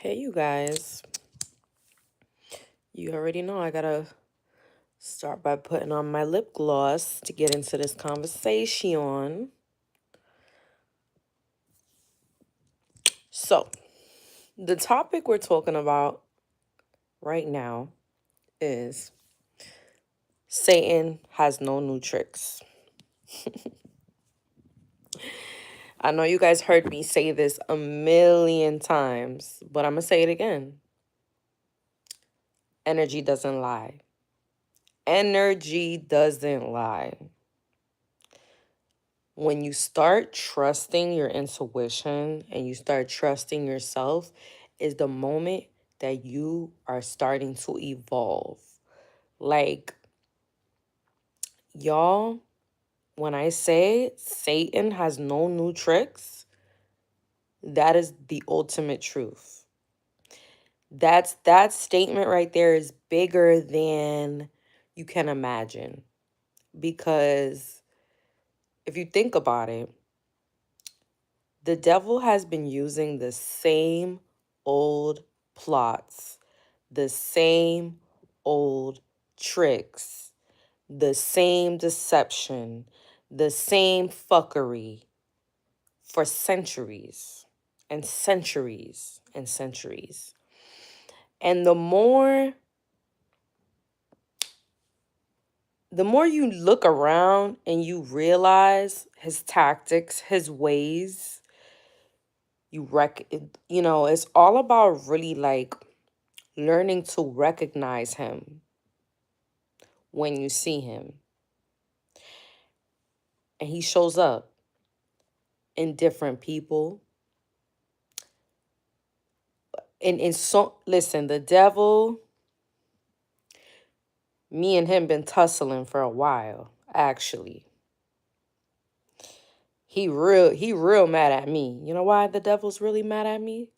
Hey, you guys. You already know I gotta start by putting on my lip gloss to get into this conversation. So, the topic we're talking about right now is Satan has no new tricks. I know you guys heard me say this a million times, but I'm gonna say it again. Energy doesn't lie. Energy doesn't lie. When you start trusting your intuition and you start trusting yourself, is the moment that you are starting to evolve. Like, y'all, when I say Satan has no new tricks, that is the ultimate truth. That statement right there is bigger than you can imagine. Because if you think about it, the devil has been using the same old plots, the same old tricks, the same deception, the same fuckery for centuries and centuries and centuries. And the more you look around and you realize his tactics, his ways, it's all about really like learning to recognize him when you see him. And he shows up in different people. And so listen, the devil, me and him been tussling for a while, actually. He real mad at me. You know why the devil's really mad at me?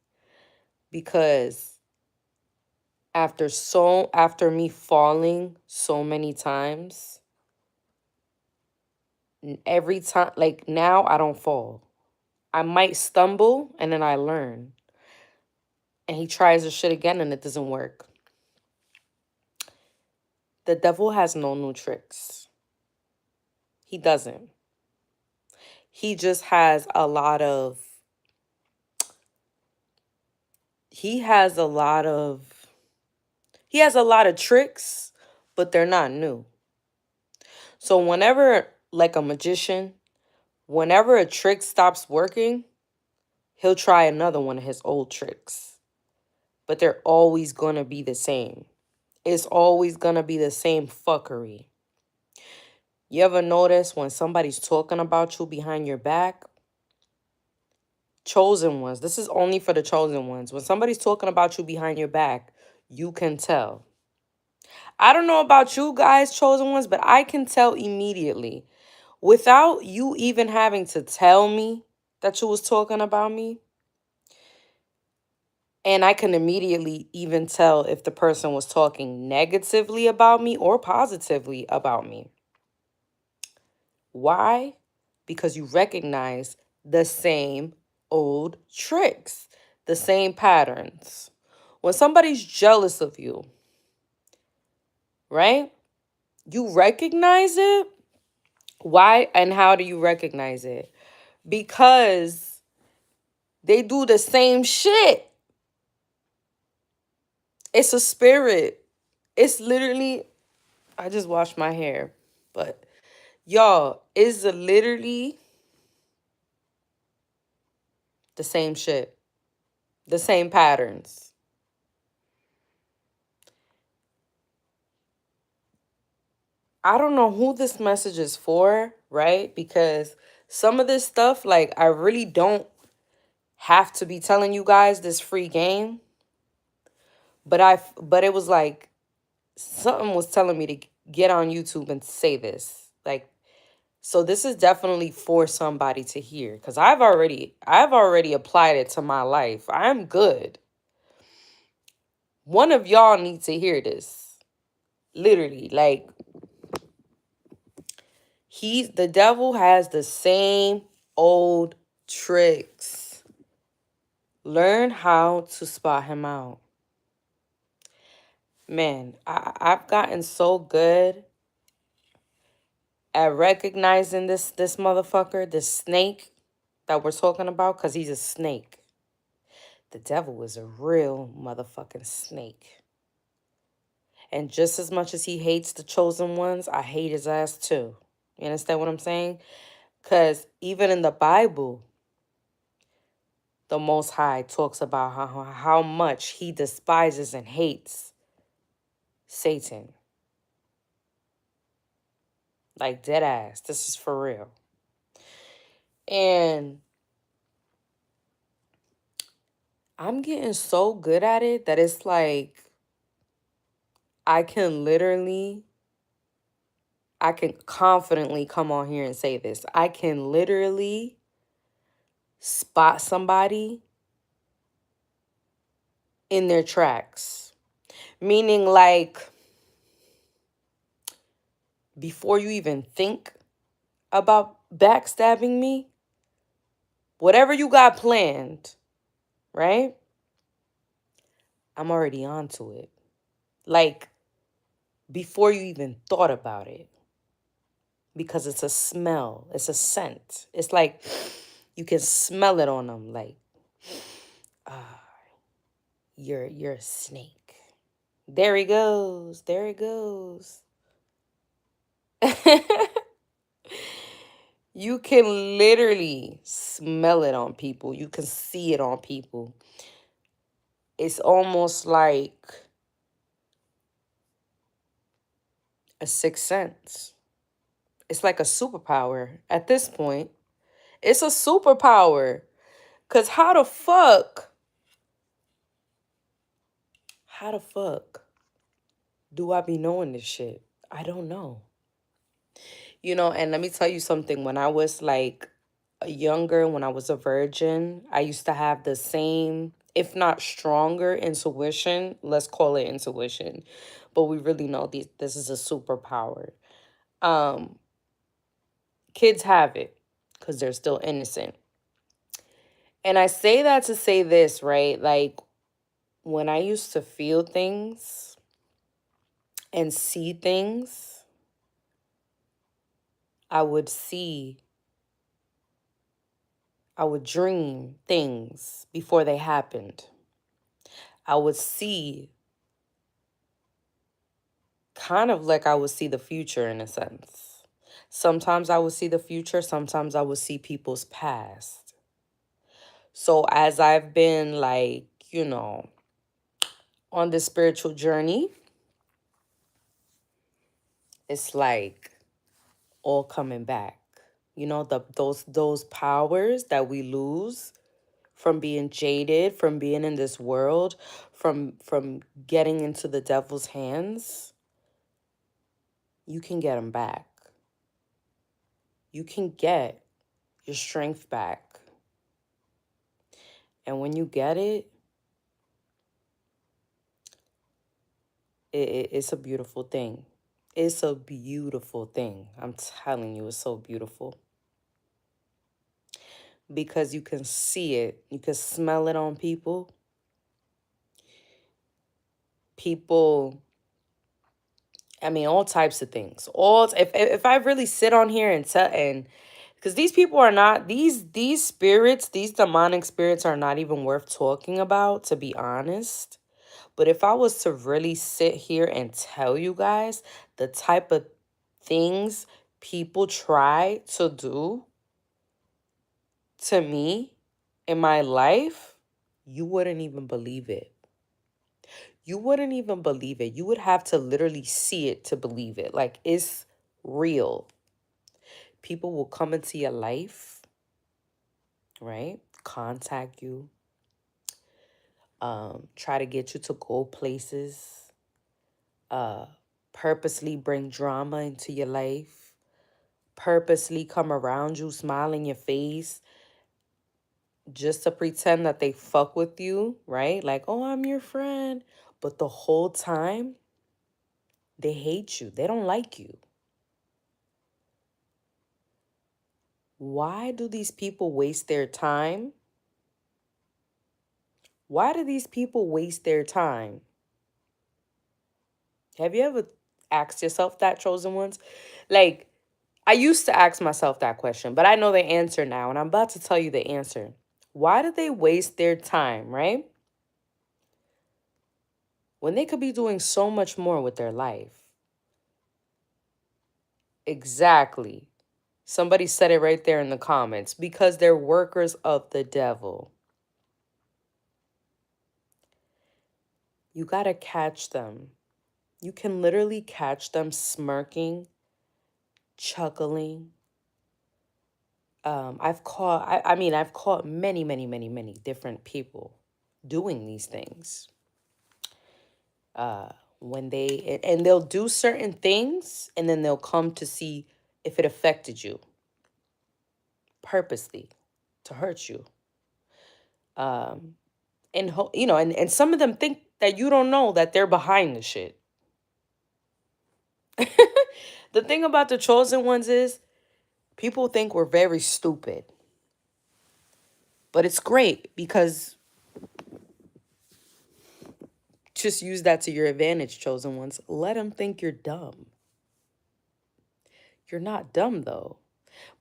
Because after me falling so many times, every time, like, now I don't fall. I might stumble and then I learn. And he tries the shit again and it doesn't work. The devil has no new tricks. He doesn't. He just has a lot of he has a lot of he has a lot of tricks, but they're not new. So whenever, like a magician, whenever a trick stops working, he'll try another one of his old tricks. But they're always going to be the same. It's always going to be the same fuckery. You ever notice when somebody's talking about you behind your back? Chosen ones. This is only for the chosen ones. When somebody's talking about you behind your back, you can tell. I don't know about you guys, chosen ones, but I can tell immediately. Without you even having to tell me that you was talking about me. And I can immediately even tell if the person was talking negatively about me or positively about me. Why? Because you recognize the same old tricks, the same patterns. When somebody's jealous of you, right? You recognize it. Why and how do you recognize it? Because they do the same shit. It's a spirit. It's literally, I just washed my hair, but y'all, it's literally the same shit, the same patterns. I don't know who this message is for, right? Because some of this stuff, like, I really don't have to be telling you guys this free game. But it was like something was telling me to get on YouTube and say this. Like, so this is definitely for somebody to hear because I've already applied it to my life. I'm good. One of y'all needs to hear this. Literally, like, the devil has the same old tricks. Learn how to spot him out. Man, I've gotten so good at recognizing this motherfucker, this snake that we're talking about, because he's a snake. The devil is a real motherfucking snake. And just as much as he hates the chosen ones, I hate his ass too. You understand what I'm saying? Because even in the Bible, the Most High talks about how much he despises and hates Satan. Like, dead ass. This is for real. And I'm getting so good at it that it's like I can confidently come on here and say this. I can literally spot somebody in their tracks. Meaning, like, before you even think about backstabbing me, whatever you got planned, right? I'm already onto it. Like, before you even thought about it. Because it's a smell, it's a scent. It's like you can smell it on them. Like, ah, you're a snake. There he goes. There he goes. You can literally smell it on people. You can see it on people. It's almost like a sixth sense. It's like a superpower at this point. It's a superpower. Because how the fuck do I be knowing this shit? I don't know. And let me tell you something. When I was like younger, when I was a virgin, I used to have the same, if not stronger, intuition. Let's call it intuition. But we really know this is a superpower. Um, Kids have it because they're still innocent. And I say that to say this, right? Like, when I used to feel things and see things, I would see, I would dream things before they happened. I would see, kind of like I would see the future in a sense. Sometimes I would see the future, sometimes I would see people's past. So as I've been like, on this spiritual journey, it's like all coming back. Those powers that we lose from being jaded, from being in this world, from getting into the devil's hands, you can get them back. You can get your strength back. And when you get it's a beautiful thing. It's a beautiful thing. I'm telling you, it's so beautiful. Because you can see it. You can smell it on people. I mean, all types of things. If I really sit on here and because these people are not, these spirits, these demonic spirits are not even worth talking about, to be honest. But if I was to really sit here and tell you guys the type of things people try to do to me in my life, you wouldn't even believe it. You wouldn't even believe it. You would have to literally see it to believe it. Like, it's real. People will come into your life, right? Contact you, try to get you to go places, purposely bring drama into your life, purposely come around you, smile in your face, just to pretend that they fuck with you, right? Like, oh, I'm your friend. But the whole time, they hate you. They don't like you. Why do these people waste their time Why do these people waste their time? Have you ever asked yourself that, chosen ones? Like, I used to ask myself that question, but I know the answer now, and I'm about to tell you the answer. Why do they waste their time, right? When they could be doing so much more with their life. Exactly. Somebody said it right there in the comments. Because they're workers of the devil. You got to catch them. You can literally catch them smirking, chuckling. I've caught many, many, many, many different people doing these things. When and they'll do certain things and then they'll come to see if it affected you purposely to hurt you. And some of them think that you don't know that they're behind the shit. The thing about the chosen ones is people think we're very stupid. But it's great because just use that to your advantage, chosen ones. Let them think you're dumb. You're not dumb, though.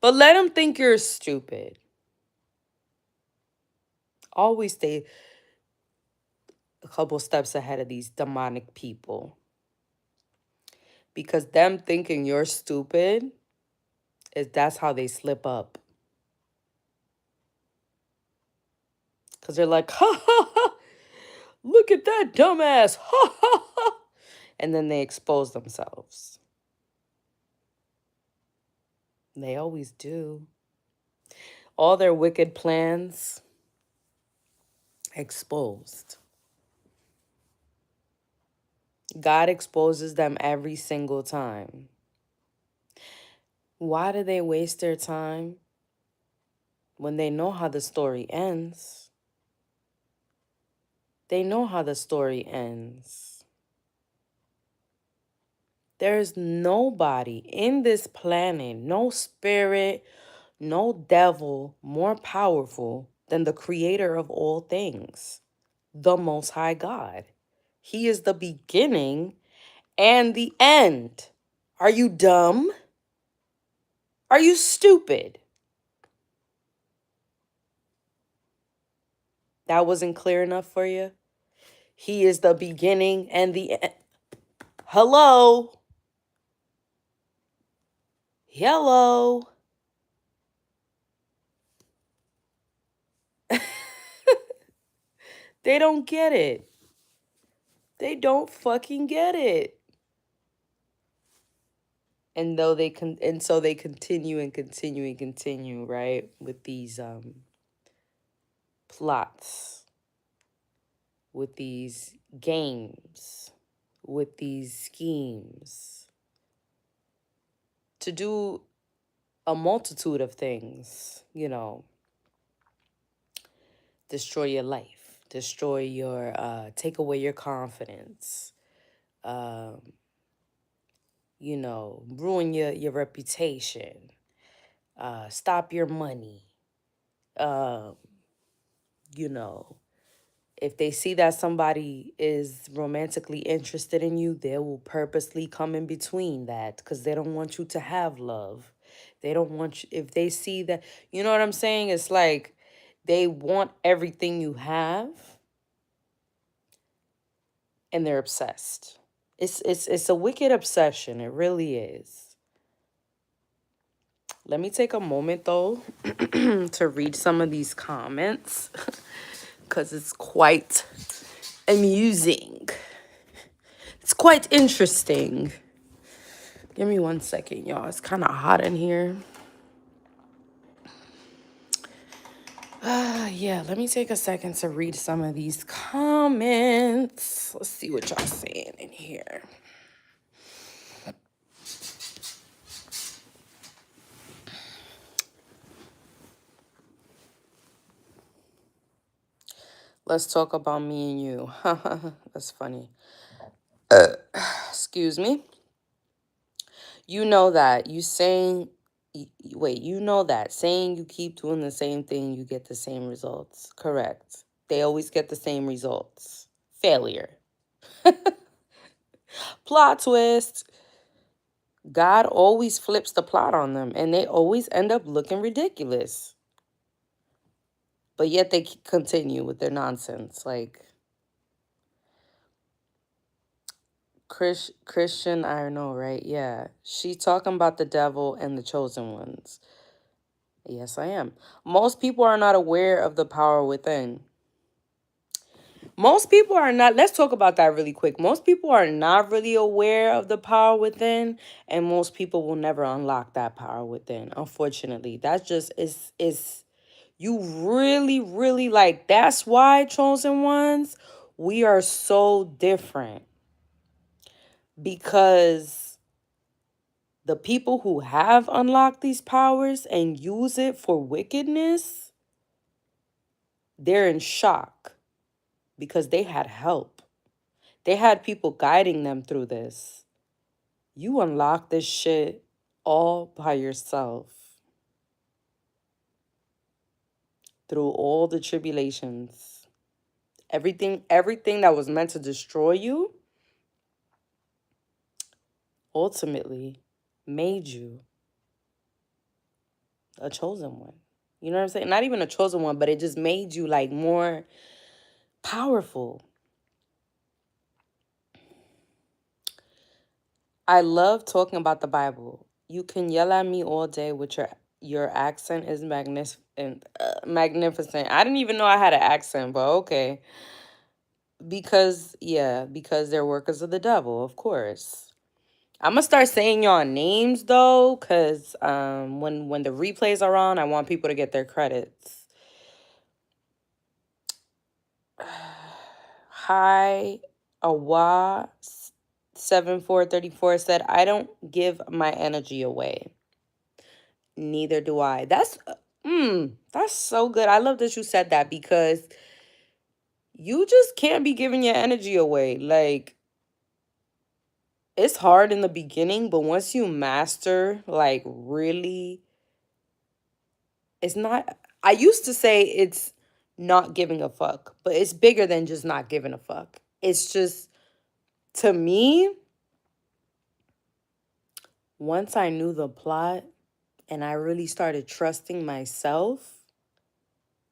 But let them think you're stupid. Always stay a couple steps ahead of these demonic people. Because them thinking you're stupid, that's how they slip up. Because they're like, ha ha ha, look at that dumbass, ha ha ha. And then they expose themselves. They always do. All their wicked plans exposed. God exposes them every single time. Why do they waste their time when they know how the story ends? They know how the story ends. There's nobody in this planet, no spirit, no devil more powerful than the creator of all things, the Most High God. He is the beginning and the end. Are you dumb? Are you stupid? That wasn't clear enough for you? He is the beginning and the end. Hello? Hello? They don't get it. They don't fucking get it. And so they continue and continue and continue, right? With these plots, with these games, with these schemes to do a multitude of things, destroy your life, destroy your, take away your confidence, um, ruin your reputation, stop your money, um, you know, if they see that somebody is romantically interested in you, they will purposely come in between that because they don't want you to have love. They don't want you, if they see that, you know what I'm saying? It's like they want everything you have and they're obsessed. It's a wicked obsession. It really is. Let me take a moment though to read some of these comments because it's quite amusing. It's quite interesting. Give me 1 second, y'all. It's kind of hot in here. Yeah, let me take a second to read some of these comments. Let's see what y'all saying in here. Let's talk about me and you. That's funny. Excuse me. You know that. You know that. Saying you keep doing the same thing, you get the same results. Correct. They always get the same results. Failure. Plot twist. God always flips the plot on them and they always end up looking ridiculous. But yet they continue with their nonsense. Like Christian, I know, right? Yeah. She's talking about the devil and the chosen ones. Yes, I am. Most people are not aware of the power within. Most people are not, let's talk about that really quick. Most people are not really aware of the power within, and most people will never unlock that power within. Unfortunately, that's just is you really, really like that's why chosen ones, we are so different. Because the people who have unlocked these powers and use it for wickedness, they're in shock because they had help. They had people guiding them through this. You unlock this shit all by yourself through all the tribulations. Everything that was meant to destroy you ultimately made you a chosen one. You know what I'm saying? Not even a chosen one, but it just made you like more powerful. I love talking about the Bible. You can yell at me all day with your accent is magnificent. Magnificent. I didn't even know I had an accent, but okay. Because they're workers of the devil, of course. I'm gonna start saying y'all names though, cause when the replays are on, I want people to get their credits. Hi, Awa 7434 said, I don't give my energy away. Neither do I. That's so good. I love that you said that because you just can't be giving your energy away. Like, it's hard in the beginning, but once you master, like, really, it's not. I used to say it's not giving a fuck, but it's bigger than just not giving a fuck. It's just, to me, once I knew the plot and I really started trusting myself,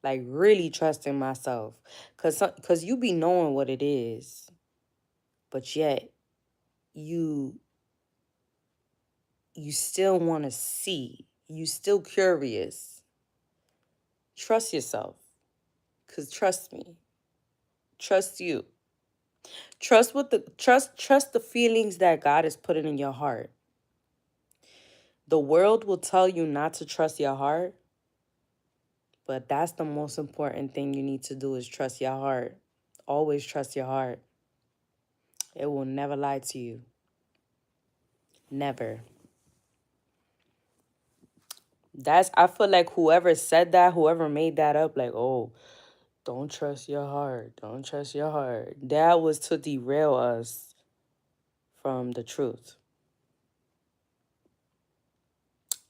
like really trusting myself, cause you be knowing what it is, but yet you still want to see, you still curious. Trust yourself, cause trust me, trust you, trust the feelings that God is putting in your heart. The world will tell you not to trust your heart, but that's the most important thing you need to do is trust your heart. Always trust your heart. It will never lie to you. Never. I feel like whoever said that, whoever made that up, like, oh, don't trust your heart. Don't trust your heart. That was to derail us from the truth.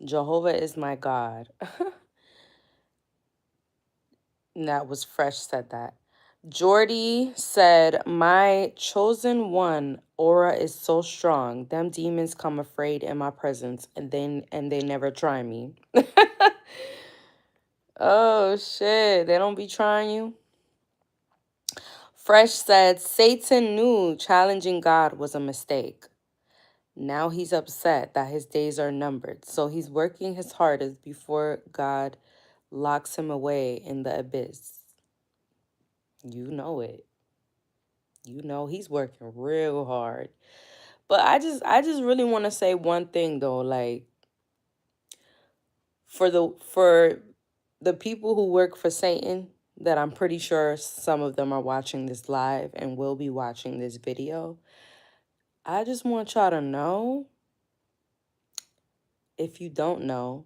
Jehovah is my God. That was Fresh said that. Jordy said, my chosen one aura is so strong. Them demons come afraid in my presence and they never try me. Oh shit. They don't be trying you. Fresh said, Satan knew challenging God was a mistake. Now he's upset that his days are numbered. So he's working his hardest before God locks him away in the abyss. You know it. You know he's working real hard. But I just really want to say one thing though, like for the people who work for Satan, that I'm pretty sure some of them are watching this live and will be watching this video. I just want y'all to know, if you don't know,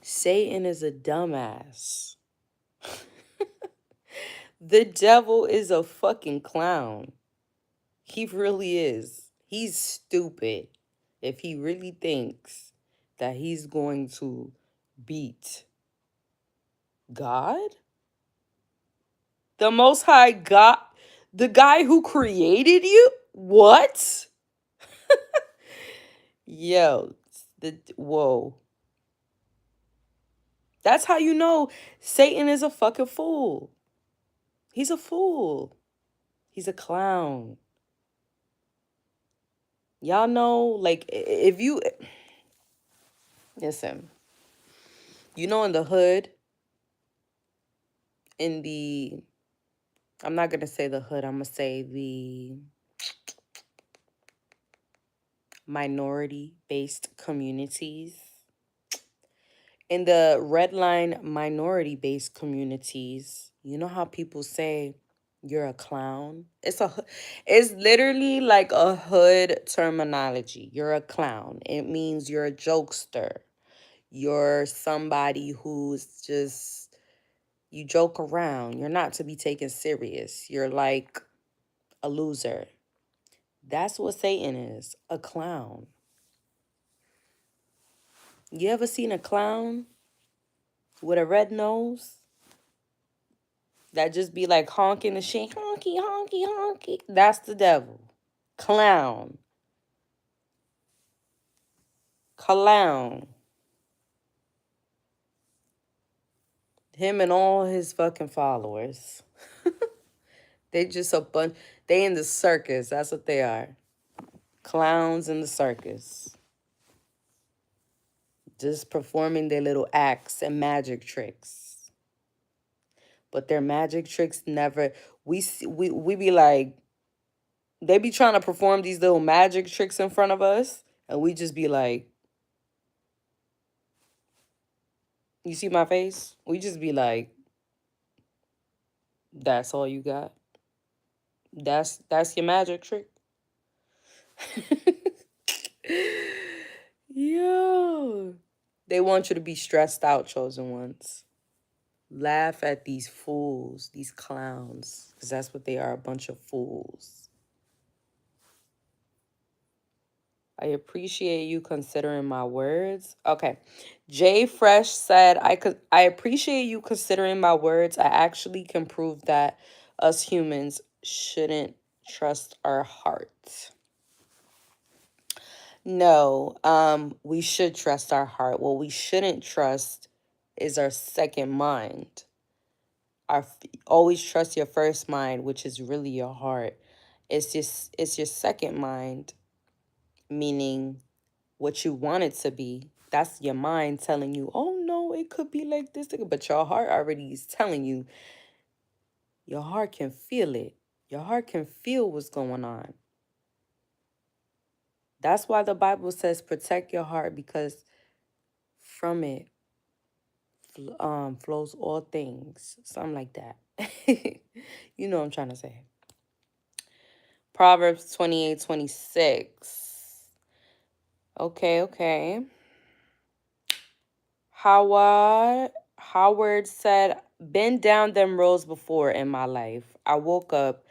Satan is a dumbass. The devil is a fucking clown. He really is. He's stupid if he really thinks that he's going to beat God. The Most High God, the guy who created you? What? Yo, whoa. That's how you know Satan is a fucking fool. He's a fool. He's a clown. Y'all know, like, if you listen, you know, in the hood, in the, I'm not gonna say the hood, I'm gonna say the minority based communities. In the red line minority based communities, you know how people say you're a clown? It's literally like a hood terminology. You're a clown. It means you're a jokester. You're somebody who's just, you joke around. You're not to be taken serious. You're like a loser. That's what Satan is, a clown. You ever seen a clown with a red nose that just be like honking the shit, honky, honky, honky? That's the devil. Clown. Clown. Him and all his fucking followers. They just a bunch, they in the circus. That's what they are. Clowns in the circus. Just performing their little acts and magic tricks. But their magic tricks never, we be like, they be trying to perform these little magic tricks in front of us, and we just be like, you see my face? We just be like, that's all you got? That's your magic trick? Yo. They want you to be stressed out, chosen ones. Laugh at these fools, these clowns, because that's what they are, a bunch of fools. I appreciate you considering my words. Okay. Jay Fresh said, I appreciate you considering my words. I actually can prove that us humans shouldn't trust our heart. No, we should trust our heart. What we shouldn't trust is our second mind. Always trust your first mind, which is really your heart. It's your second mind, meaning what you want it to be. That's your mind telling you, oh no, it could be like this. But your heart already is telling you, your heart can feel it. Your heart can feel what's going on. That's why the Bible says protect your heart, because from it flows all things. Something like that. You know what I'm trying to say. Proverbs 28:26. Okay. Howard said, been down them roads before in my life. I woke up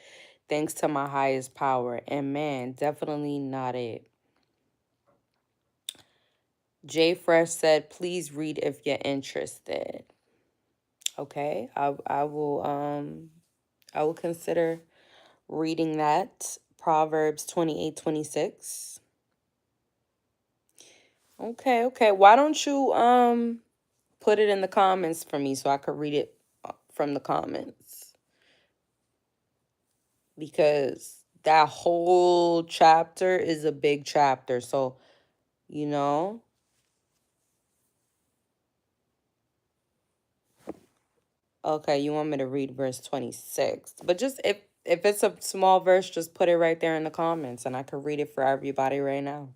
thanks to my highest power. And man, definitely not it. Jay Fresh said, please read if you're interested. Okay, I will consider reading that. Proverbs 28:26. Okay. Why don't you put it in the comments for me so I could read it from the comments? Because that whole chapter is a big chapter. So, you know. Okay, you want me to read verse 26. But just if it's a small verse, just put it right there in the comments and I could read it for everybody right now.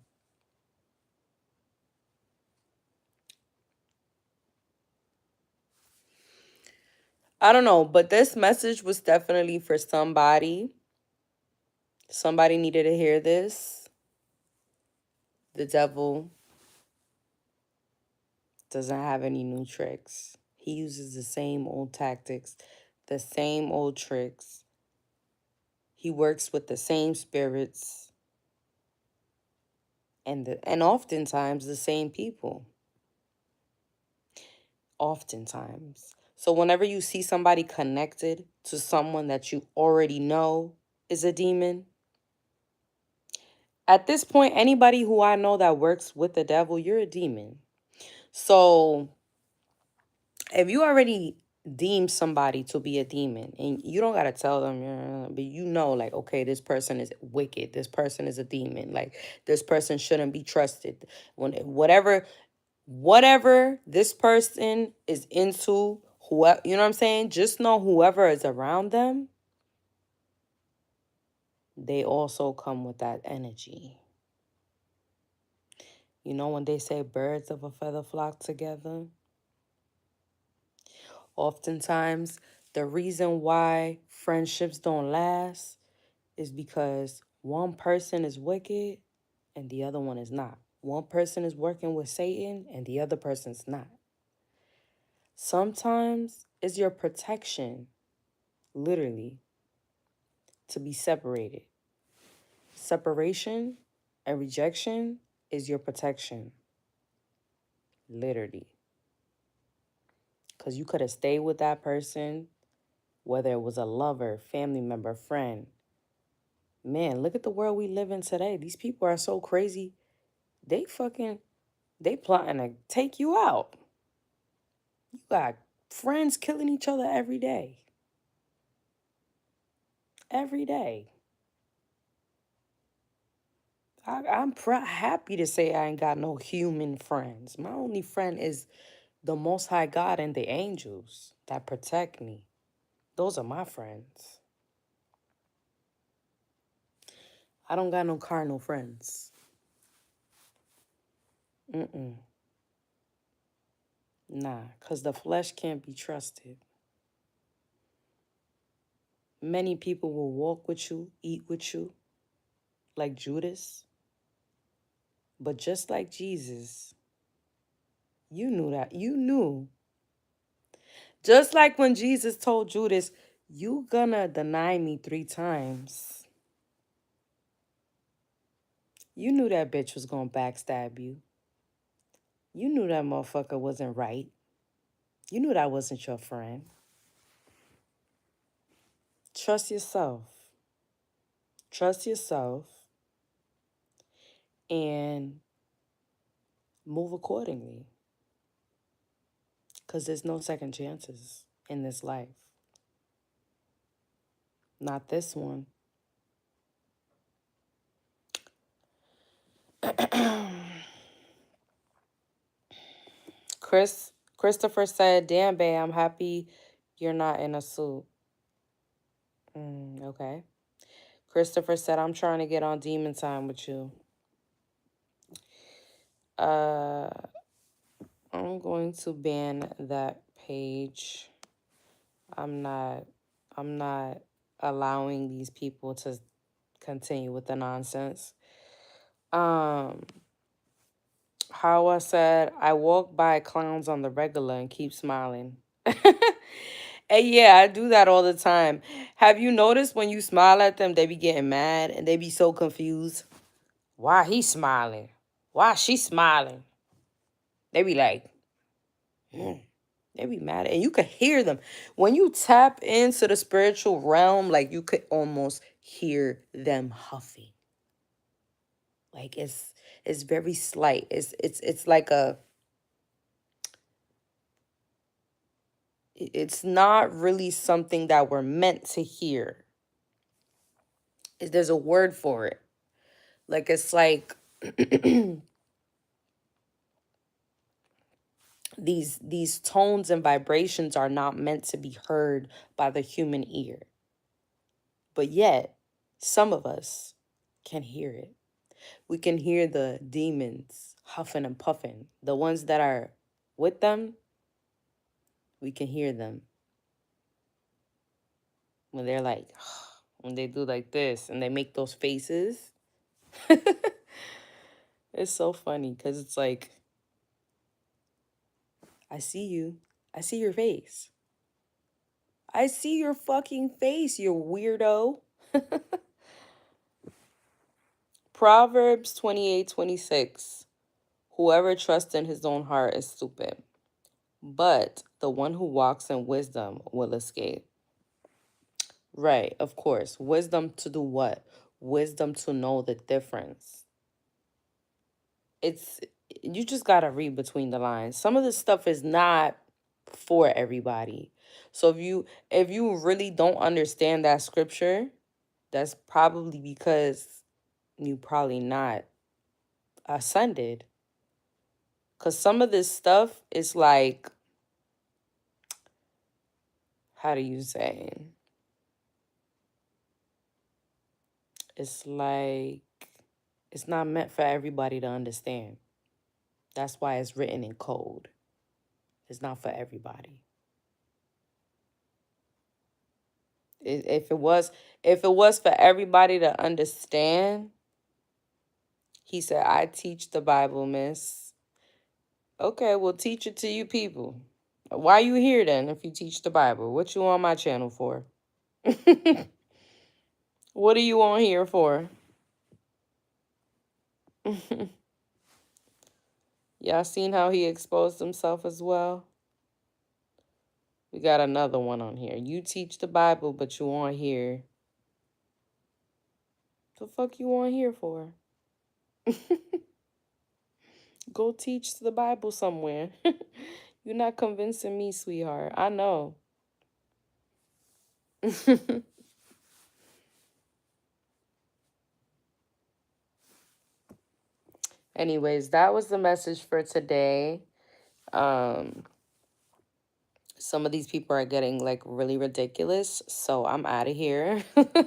I don't know, but this message was definitely for somebody. Somebody needed to hear this. The devil doesn't have any new tricks. He uses the same old tactics, the same old tricks. He works with the same spirits and oftentimes the same people. Oftentimes. So whenever you see somebody connected to someone that you already know is a demon, at this point, anybody who I know that works with the devil, you're a demon. So if you already deem somebody to be a demon, and you don't gotta tell them, "Yeah," but you know, like, okay, this person is wicked, this person is a demon, like this person shouldn't be trusted. When whatever this person is into, whoever, you know what I'm saying, just know whoever is around them, they also come with that energy. You know, when they say birds of a feather flock together, oftentimes the reason why friendships don't last is because one person is wicked and the other one is not. One person is working with Satan and the other person's not. Sometimes it's your protection, literally, to be separated. Separation and rejection is your protection, literally. Because you could have stayed with that person, whether it was a lover, family member, friend. Man, look at the world we live in today. These people are so crazy. They plotting to take you out. You got friends killing each other every day. Every day. I'm happy to say I ain't got no human friends. My only friend is the Most High God and the angels that protect me. Those are my friends. I don't got no carnal friends. Mm-mm. Nah, because the flesh can't be trusted. Many people will walk with you, eat with you, like Judas. But just like Jesus, you knew that. You knew. Just like when Jesus told Judas, you gonna deny me 3 times. You knew that bitch was gonna backstab you. You knew that motherfucker wasn't right. You knew that wasn't your friend. Trust yourself. Trust yourself and move accordingly. Because there's no second chances in this life. Not this one. Christopher said, damn, babe, I'm happy you're not in a suit. Okay. Christopher said, I'm trying to get on Demon Time with you. I'm going to ban that page. I'm not allowing these people to continue with the nonsense. Hawa said, I walk by clowns on the regular and keep smiling. And yeah, I do that all the time. Have you noticed when you smile at them, they be getting mad and they be so confused? Why he smiling? Why she smiling? They be like, they be mad. And you could hear them. When you tap into the spiritual realm, like you could almost hear them huffing. Like it's very slight. It's like it's not really something that we're meant to hear. There's a word for it. Like it's like these tones and vibrations are not meant to be heard by the human ear. But yet, some of us can hear it. We can hear the demons huffing and puffing. The ones that are with them, we can hear them. When they're like, when they do like this and they make those faces. It's so funny because it's like, I see you. I see your face. I see your fucking face, you weirdo. Proverbs 28:26. Whoever trusts in his own heart is stupid, but The one who walks in wisdom will escape. Right, of course. Wisdom to do what? Wisdom to know the difference. It's you just gotta read between the lines. Some of this stuff is not for everybody. So if you really don't understand that scripture, that's probably because you probably not ascended. Cause some of this stuff is like, how do you say? It's like it's not meant for everybody to understand. That's why it's written in code. It's not for everybody. If it was for everybody to understand, he said, "I teach the Bible, miss." Okay, well, teach it to you people. Why you here then if you teach the Bible? What you on my channel for? What are you on here for? Y'all seen how he exposed himself as well? We got another one on here. You teach the Bible, but you on here. The fuck you on here for? Go teach the Bible somewhere. You're not convincing me, sweetheart. I know. Anyways, that was the message for today. Um, some of these people are getting like really ridiculous, so I'm out of here. I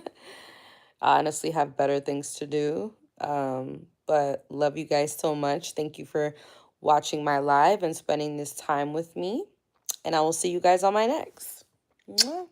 honestly have better things to do. But love you guys so much. Thank you for watching my live and spending this time with me. And I will see you guys on my next. Mwah.